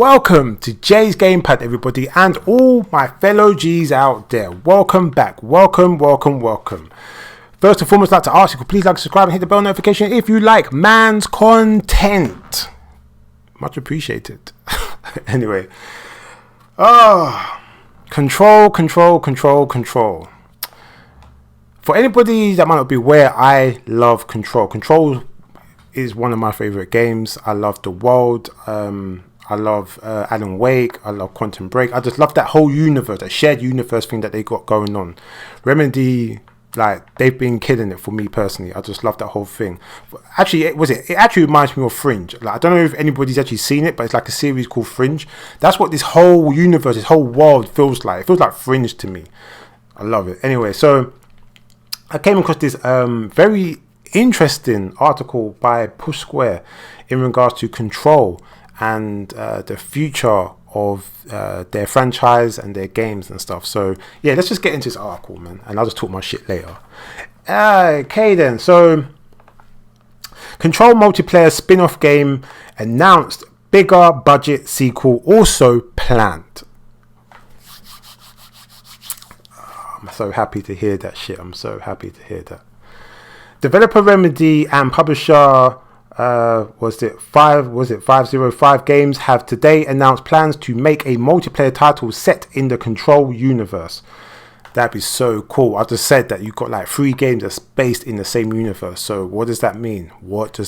welcome to Jay's Gamepad, everybody, and all my fellow G's out there. Welcome back. Welcome. First and foremost, I'd like to ask you, please like, subscribe, and hit the bell notification if you like man's content. Much appreciated. Anyway. Control. For anybody that might not be aware, I love Control. Control is one of my favorite games. I love the world. I love Alan Wake. I love Quantum Break. I just love that whole universe, that shared universe thing that they got going on. Remedy, like, they've been killing it for me personally. I just love that whole thing. Actually, it actually reminds me of Fringe. Like, I don't know if anybody's actually seen it, but it's like a series called Fringe. That's what this whole universe, this whole world feels like. It feels like Fringe to me. I love it. Anyway, so I came across this very interesting article by Push Square in regards to Control and the future of their franchise and their games and stuff. So yeah, let's just get into this article, man, and I'll just talk my shit later. Okay then, so Control multiplayer spin-off game announced, bigger budget sequel also planned. I'm so happy to hear that shit. I'm so happy to hear that. Developer Remedy and publisher 505 Games have today announced plans to make a multiplayer title set in the Control universe. That'd be so cool. I just said that you've got like 3 games that's based in the same universe. So what does that mean? With the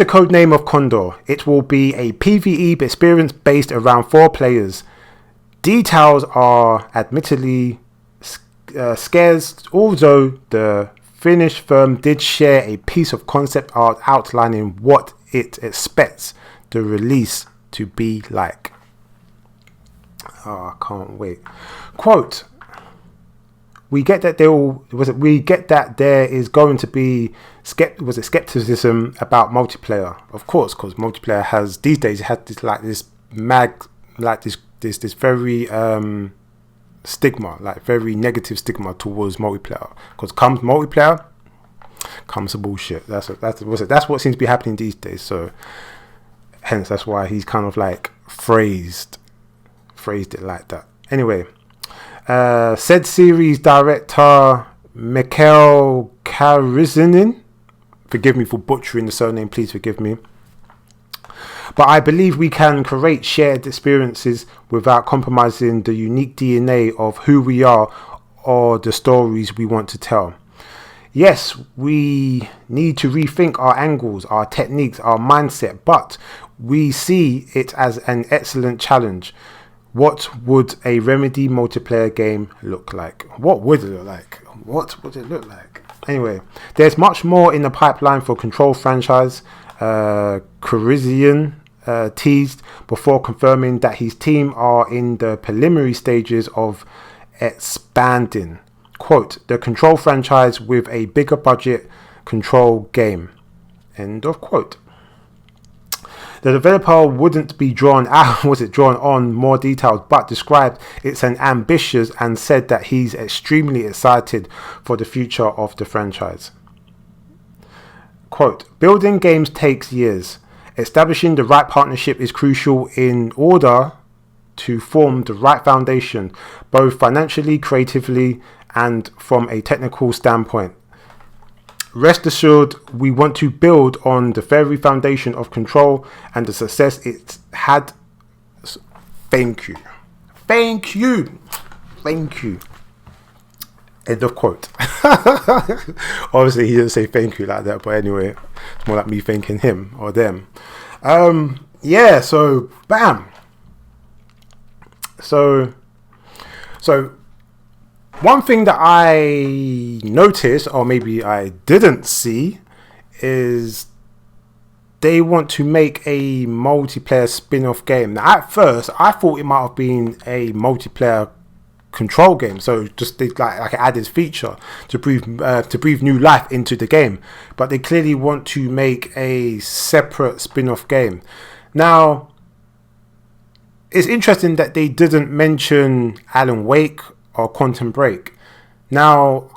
codename of Condor, it will be a PvE experience based around 4 players. Details are admittedly scarce, although the Finnish firm did share a piece of concept art outlining what it expects the release to be like. Oh, I can't wait. Quote: We get that there is going to be skepticism about multiplayer, of course, because multiplayer has these days it has this very stigma, like very negative stigma towards multiplayer, because comes multiplayer comes the bullshit. That's what seems to be happening these days. So hence that's why he's kind of like phrased it like that. Anyway, said series director Mikhail Karizinin, forgive me for butchering the surname, please forgive me, but I believe we can create shared experiences without compromising the unique DNA of who we are or the stories we want to tell. Yes, we need to rethink our angles, our techniques, our mindset, but we see it as an excellent challenge. What would a Remedy multiplayer game look like? What would it look like? Anyway, there's much more in the pipeline for Control franchise. Carizian teased before confirming that his team are in the preliminary stages of expanding, quote, the Control franchise with a bigger budget Control game, end of quote. The developer wouldn't be drawn on more details, but described it's an ambitious and said that he's extremely excited for the future of the franchise. Quote, building games takes years. Establishing the right partnership is crucial in order to form the right foundation, both financially, creatively, and from a technical standpoint. Rest assured, we want to build on the very foundation of Control and the success it's had. Thank you. End of quote. Obviously, he didn't say thank you like that, but anyway, it's more like me thanking him or them. Yeah, so bam. So one thing that I noticed, or maybe I didn't see, is they want to make a multiplayer spin-off game. Now, at first, I thought it might have been a multiplayer Control game, so just like an added feature to breathe new life into the game. But they clearly want to make a separate spin-off game. Now, it's interesting that they didn't mention Alan Wake or Quantum Break. Now,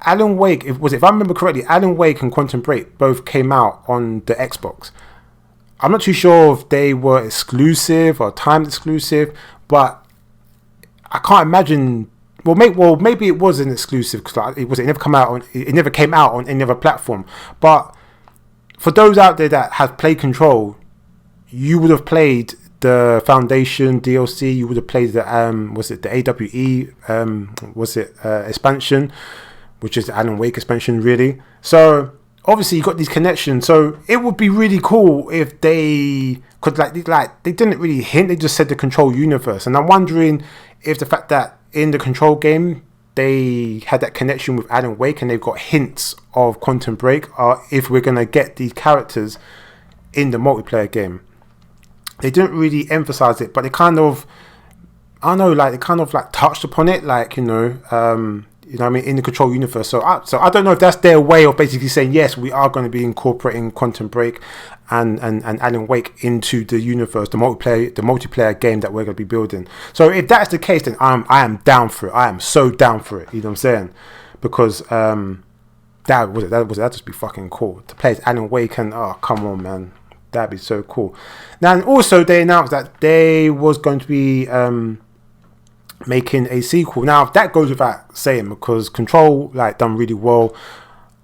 Alan Wake, if I remember correctly, Alan Wake and Quantum Break both came out on the Xbox. I'm not too sure if they were exclusive or timed exclusive, but I can't imagine. Well, maybe it was an exclusive because it never came out on any other platform. But for those out there that have played Control, you would have played the Foundation DLC. You would have played the the AWE expansion, which is the Alan Wake expansion, really. So obviously you got these connections. So it would be really cool if they could they didn't really hint. They just said the Control universe, and I'm wondering if the fact that in the Control game they had that connection with Alan Wake and they've got hints of Quantum Break, or if we're gonna get these characters in the multiplayer game. They didn't really emphasize it, but they kind of, I don't know, they kind of touched upon it, in the Control universe. So I don't know if that's their way of basically saying, yes, we are going to be incorporating Quantum Break and Alan Wake into the universe, the multiplayer game that we're going to be building. So if that's the case, then I am down for it. I am so down for it. You know what I'm saying? Because that'd just be fucking cool to play as Alan Wake, and oh, come on, man. That'd be so cool. Now, and also they announced that they was going to be making a sequel. Now, that goes without saying because Control done really well.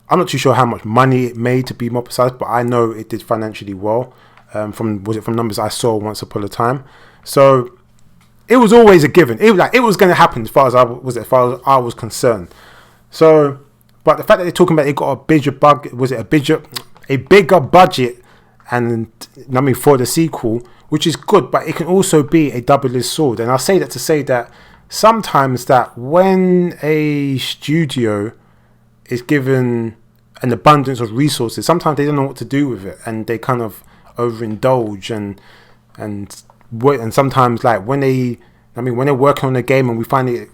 I'm not too sure how much money it made, to be more precise, but I know it did financially well. From numbers I saw once upon a time. So it was always a given. It was going to happen as far as I was concerned. So, but the fact that they're talking about it got a bigger budget. And for the sequel, which is good, but it can also be a double-edged sword. And I say that to say that sometimes that when a studio is given an abundance of resources, sometimes they don't know what to do with it, and they kind of overindulge and sometimes when they're working on a game and we finally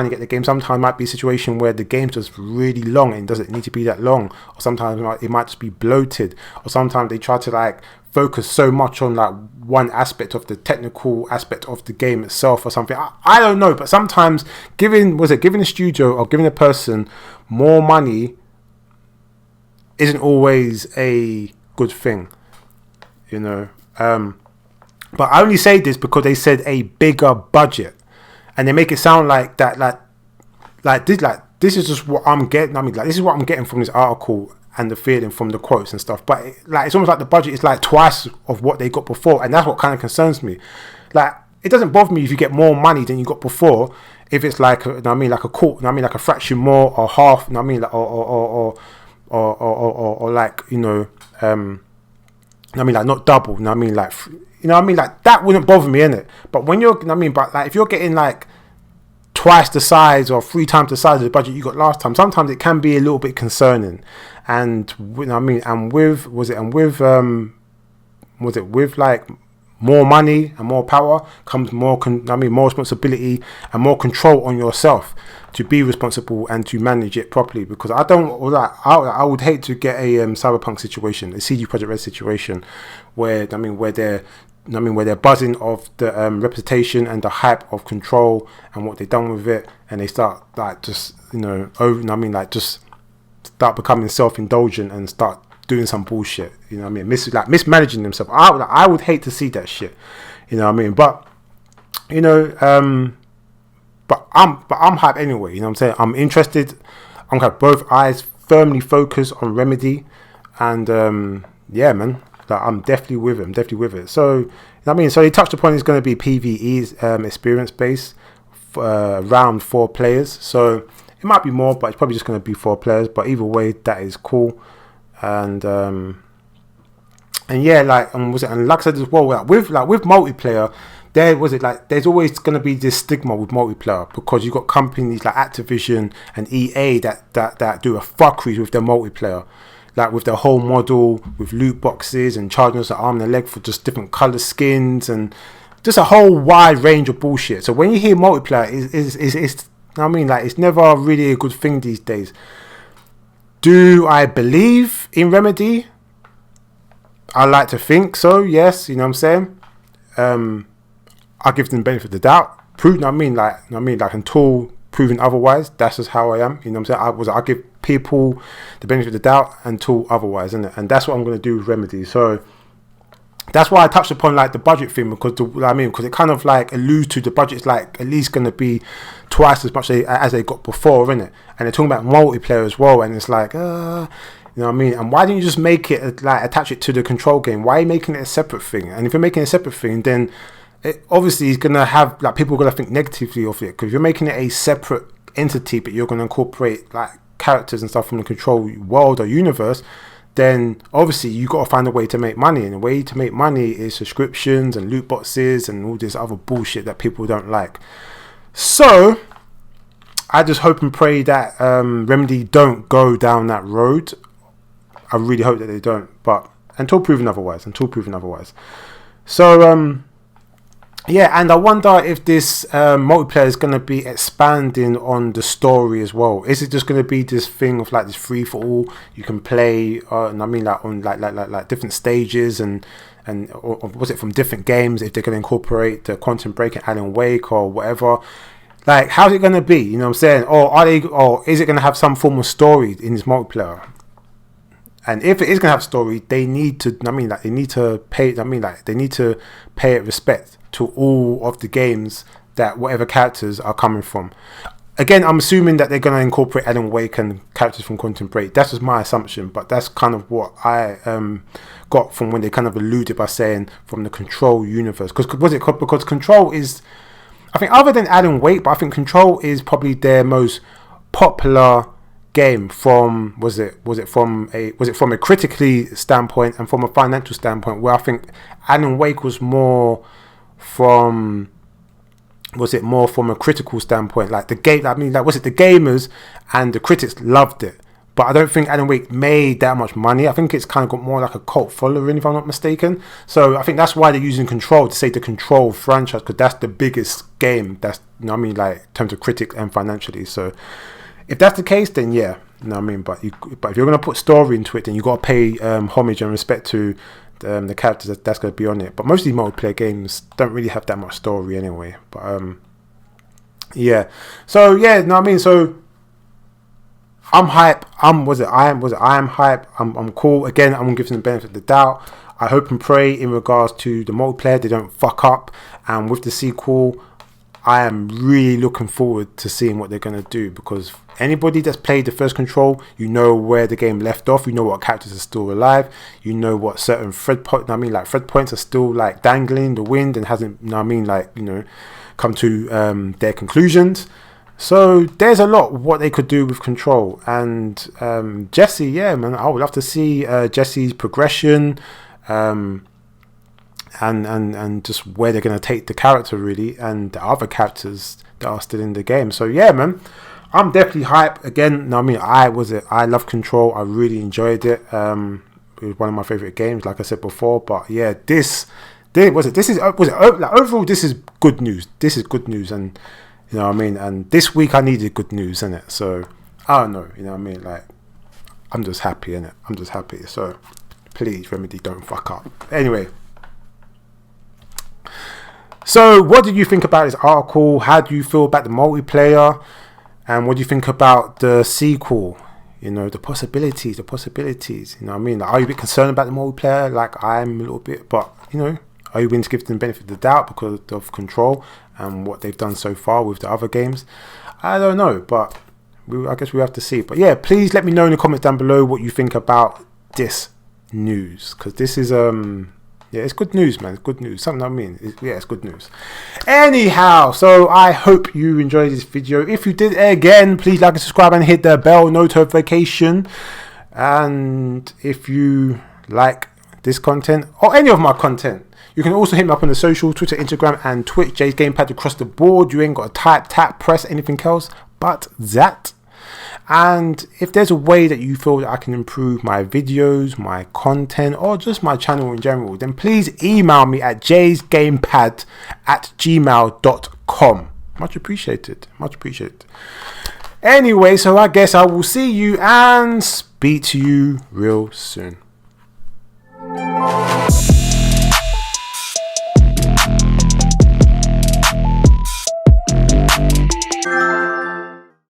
get the game, sometimes it might be a situation where the game's just really long and it doesn't need to be that long, or sometimes it might just be bloated, or sometimes they try to focus so much on one aspect of the technical aspect of the game itself or something. I don't know, but sometimes giving a studio or giving a person more money isn't always a good thing, But I only say this because they said a bigger budget, and they make it sound like that, this is just what I'm getting. This is what I'm getting from this article and the feeling from the quotes and stuff. But it's almost like the budget is twice of what they got before, and that's what kind of concerns me. It doesn't bother me if you get more money than you got before, if it's like a quarter, like a fraction more or half, not double, that wouldn't bother me, innit? But when you're, if you're getting twice the size or 3 times the size of the budget you got last time, sometimes it can be a little bit concerning. And with more money and more power comes more responsibility and more control on yourself to be responsible and to manage it properly. Because I would hate to get a Cyberpunk situation, a CD Projekt Red situation, where they're buzzing of the reputation and the hype of Control and what they've done with it, and they start just start becoming self-indulgent and start doing some bullshit, mismanaging themselves. I would hate to see that shit, but I'm hyped anyway, I'm interested. I'm got both eyes firmly focused on Remedy, and yeah, man, I'm definitely with it. So so they touched upon it's going to be PvE experience based, around 4 players, so it might be more, but it's probably just going to be 4 players. But either way, that is cool. And yeah, and like I said as well, with multiplayer, there's always going to be this stigma with multiplayer, because you've got companies like Activision and EA that do a fuckery with their multiplayer, with their whole model, with loot boxes and charging us an arm and a leg for just different color skins and just a whole wide range of bullshit. So when you hear multiplayer, it's never really a good thing these days. Do I believe in Remedy? I like to think so, yes. I give them the benefit of the doubt. Until proven otherwise, that's just how I am. I give people the benefit of the doubt until otherwise, innit? And that's what I'm going to do with Remedy. So that's why I touched upon like the budget thing, because because it kind of like alludes to the budget's like at least going to be twice as much as they got before, innit? And they're talking about multiplayer as well, and it's like, you know what I mean? And why didn't you just make it like attach it to the Control game? Why are you making it a separate thing? And if you're making it a separate thing, then it obviously is gonna have like people are gonna think negatively of it, because if you're making it a separate entity, but you're gonna incorporate like characters and stuff from the Control world or universe, then obviously you got to find a way to make money, and the way to make money is subscriptions and loot boxes and all this other bullshit that people don't like. So I just hope and pray that Remedy don't go down that road. I really hope that they don't, but until proven otherwise. So yeah, and I wonder if this multiplayer is going to be expanding on the story as well. Is it just going to be this thing of like this free for all? You can play, and I mean like on like different stages, or was it from different games? If they're going to incorporate the Quantum Break and Alan Wake or whatever, like how's it going to be? You know what I'm saying? Or is it going to have some form of story in this multiplayer? And if it is going to have story, they need to. They need to pay. They need to pay it respect to all of the games that whatever characters are coming from. Again, I'm assuming that they're going to incorporate Alan Wake and characters from Quantum Break. That's just my assumption, but that's kind of what I got from when they kind of alluded by saying from the Control universe. Because Control is, I think, other than Alan Wake, but I think Control is probably their most popular game from was it from a critically standpoint and from a financial standpoint, where I think Alan Wake was more from a critical standpoint, like the game. The gamers and the critics loved it, but I don't think Alan Wake made that much money. I think it's kind of got more like a cult following, if I'm not mistaken. So I think that's why they're using Control to say the Control franchise, because that's the biggest game. That's, in terms of critics and financially. So if that's the case, then yeah, But if you're gonna put story into it, then you gotta pay homage and respect to the characters that's going to be on it. But most of these multiplayer games don't really have that much story anyway. But yeah. So yeah, So I'm hype. I am hype. I'm cool. Again, I'm gonna give them the benefit of the doubt. I hope and pray in regards to the multiplayer they don't fuck up, and with the sequel, I am really looking forward to seeing what they're going to do, because anybody that's played the first Control, you know where the game left off, you know what characters are still alive, you know what certain thread points are still like dangling in the wind and hasn't, come to their conclusions. So there's a lot of what they could do with Control. And Jesse, yeah, man, I would love to see Jesse's progression, and just where they're going to take the character, really, and the other characters that are still in the game. So yeah, man, I'm definitely hype. Again, I love Control. I really enjoyed it. It was one of my favorite games, like I said before. But yeah, overall, this is good news. This is good news, and and this week I needed good news, innit? So I don't know, like, I'm just happy, innit? I'm just happy. So please, Remedy, don't fuck up. Anyway. So what did you think about this article? How do you feel about the multiplayer? And what do you think about the sequel? The possibilities. Like, are you a bit concerned about the multiplayer? Like, I'm a little bit, but, are you willing to give them the benefit of the doubt because of Control and what they've done so far with the other games? I don't know, but I guess we have to see. But yeah, please let me know in the comments down below what you think about this news, because this is yeah, it's good news, man. It's good news. It's good news. Anyhow, so I hope you enjoyed this video. If you did, again, please like and subscribe and hit the bell notification. And if you like this content or any of my content, you can also hit me up on the social, Twitter, Instagram, and Twitch. Jay's Gamepad across the board. You ain't got to type, tap, press anything else but that. And if there's a way that you feel that I can improve my videos, my content, or just my channel in general, then please email me at jaysgamepad@gmail.com. Much appreciated. Anyway, so I guess I will see you and speak to you real soon.